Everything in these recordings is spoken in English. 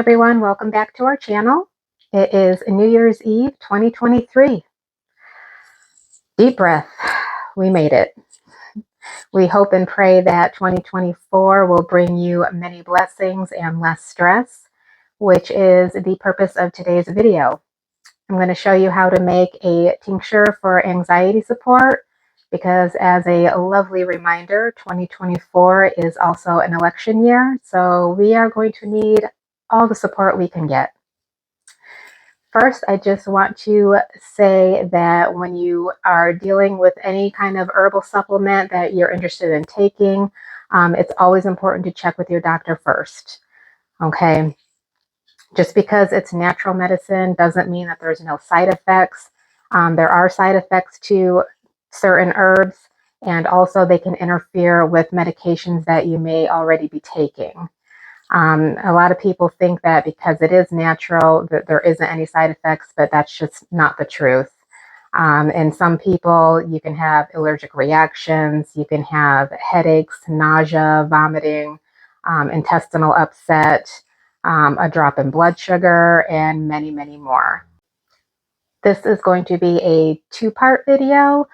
everyone, welcome back to our channel. It is New Year's Eve 2023. Deep breath, we made it. We hope and pray that 2024 will bring you many blessings and less stress, which is the purpose of today's video. I'm going to show you how to make a tincture for anxiety support because, as a lovely reminder, 2024 is also an election year, so we are going to need all the support we can get. First, I just want to say that when you are dealing with any kind of herbal supplement that you're interested in taking, it's always important to check with your doctor first, okay? Just because it's natural medicine doesn't mean that there's no side effects. There are side effects to certain herbs, and also they can interfere with medications that you may already be taking. A lot of people think that because it is natural that there isn't any side effects, but that's just not the truth. In some people, you can have allergic reactions, you can have headaches, nausea, vomiting, intestinal upset, a drop in blood sugar, and many, many more. This is going to be a two-part video.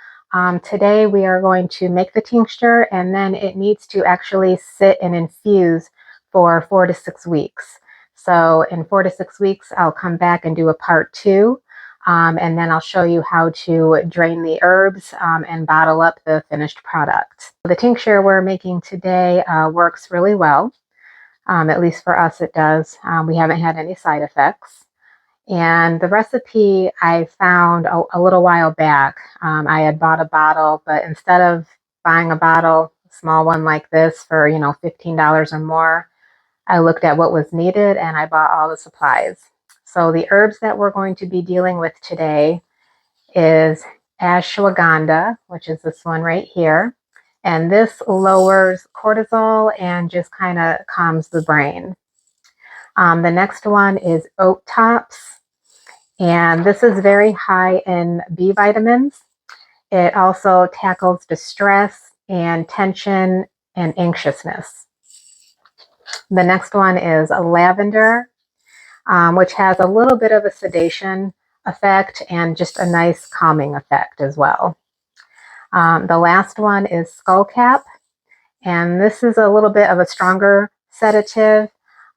Today we are going to make the tincture, and then it needs to actually sit and infuse for 4 to 6 weeks. So in 4 to 6 weeks, I'll come back and do a part 2, and then I'll show you how to drain the herbs and bottle up the finished product. The tincture we're making today works really well. At least for us it does. We haven't had any side effects. And the recipe I found a little while back. I had bought a bottle, but instead of buying a bottle, a small one like this for, $15 or more, I looked at what was needed and I bought all the supplies. So the herbs that we're going to be dealing with today is ashwagandha, which is this one right here. And this lowers cortisol and just kind of calms the brain. The next one is oat tops. And this is very high in B vitamins. It also tackles distress and tension and anxiousness. The next one is lavender, which has a little bit of a sedation effect and just a nice calming effect as well. The last one is skullcap, and this is a little bit of a stronger sedative,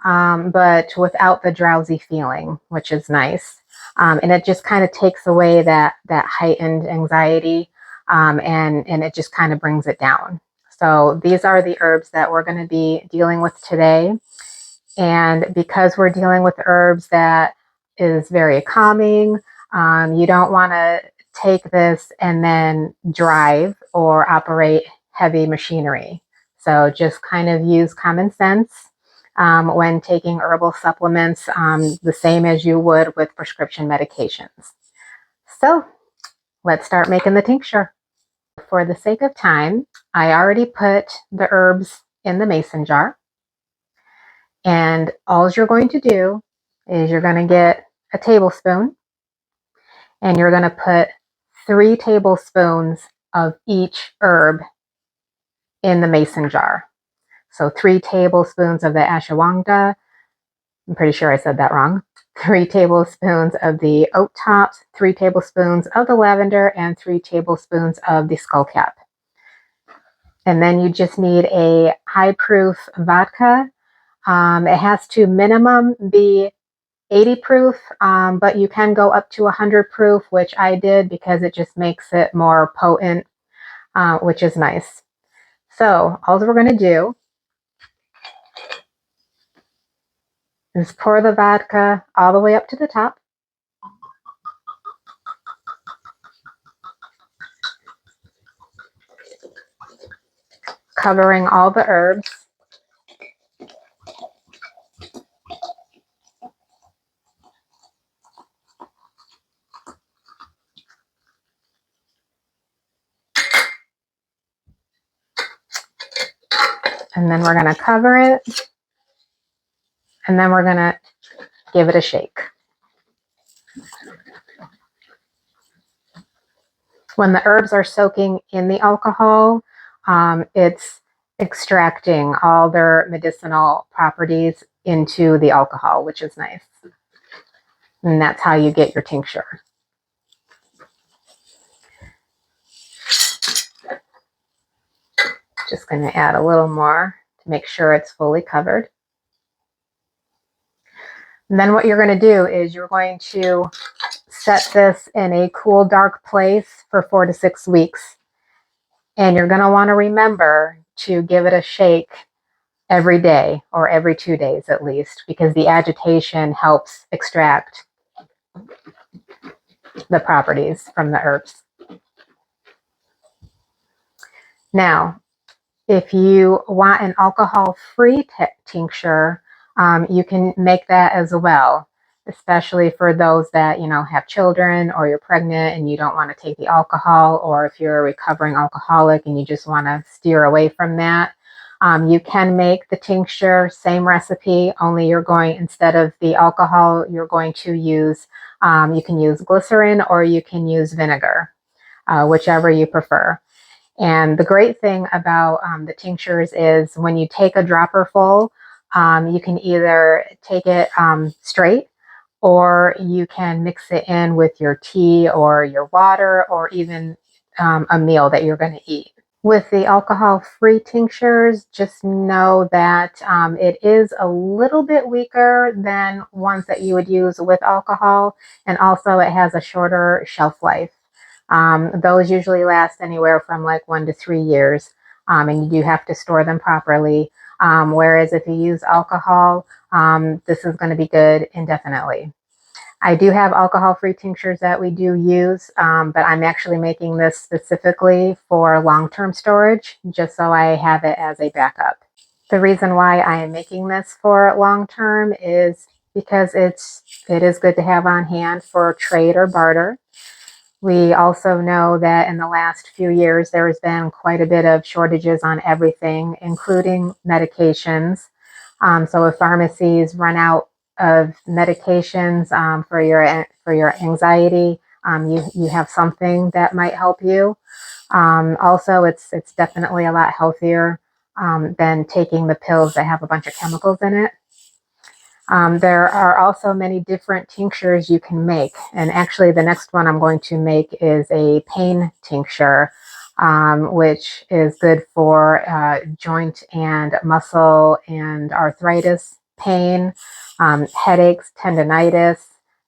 but without the drowsy feeling, which is nice. And it just kind of takes away that heightened anxiety, and it just kind of brings it down. So these are the herbs that we're going to be dealing with today. And because we're dealing with herbs that is very calming, you don't want to take this and then drive or operate heavy machinery. So just kind of use common sense when taking herbal supplements, the same as you would with prescription medications. So let's start making the tincture. For the sake of time, I already put the herbs in the mason jar. And all you're going to do is you're going to get a tablespoon and you're going to put 3 tablespoons of each herb in the mason jar. So 3 tablespoons of the ashwagandha. I'm pretty sure I said that wrong. 3 tablespoons of the oat tops, 3 tablespoons of the lavender, and 3 tablespoons of the skullcap. And then you just need a high proof vodka. It has to minimum be 80 proof, but you can go up to 100 proof, which I did because it just makes it more potent, which is nice. So all we're going to do is pour the vodka all the way up to the top. Covering all the herbs. And then we're going to cover it. And then we're going to give it a shake. When the herbs are soaking in the alcohol, it's extracting all their medicinal properties into the alcohol, which is nice. And that's how you get your tincture. Just going to add a little more to make sure it's fully covered. And then what you're going to do is you're going to set this in a cool, dark place for 4 to 6 weeks. And you're going to want to remember to give it a shake every day, or every 2 days at least, because the agitation helps extract the properties from the herbs. Now, if you want an alcohol-free tincture, you can make that as well, especially for those that, have children, or you're pregnant and you don't want to take the alcohol, or if you're a recovering alcoholic and you just want to steer away from that. You can make the tincture, same recipe, only instead of the alcohol, you're going to use, you can use glycerin or you can use vinegar, whichever you prefer. And the great thing about the tinctures is when you take a dropper full, you can either take it straight, or you can mix it in with your tea or your water, or even a meal that you're going to eat. With the alcohol-free tinctures, just know that it is a little bit weaker than ones that you would use with alcohol, and also it has a shorter shelf life. Those usually last anywhere from like 1 to 3 years, and you do have to store them properly. Whereas if you use alcohol, this is going to be good indefinitely. I do have alcohol-free tinctures that we do use, but I'm actually making this specifically for long-term storage, just so I have it as a backup. The reason why I am making this for long-term is because it is good to have on hand for trade or barter. We also know that in the last few years, there has been quite a bit of shortages on everything, including medications. So if pharmacies run out of medications for your anxiety, you have something that might help you. Also, it's definitely a lot healthier than taking the pills that have a bunch of chemicals in it. There are also many different tinctures you can make. And actually the next one I'm going to make is a pain tincture, which is good for joint and muscle and arthritis pain, headaches, tendinitis,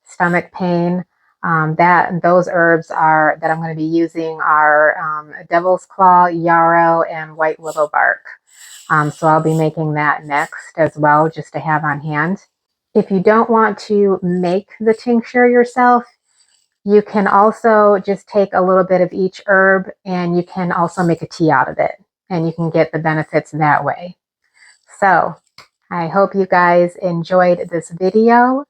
stomach pain. Those herbs that I'm going to be using are devil's claw, yarrow, and white willow bark. So I'll be making that next as well, just to have on hand. If you don't want to make the tincture yourself, you can also just take a little bit of each herb, and you can also make a tea out of it, and you can get the benefits that way. So I hope you guys enjoyed this video.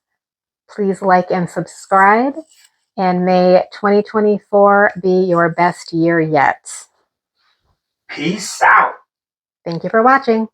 Please like and subscribe, and may 2024 be your best year yet. Peace out. Thank you for watching.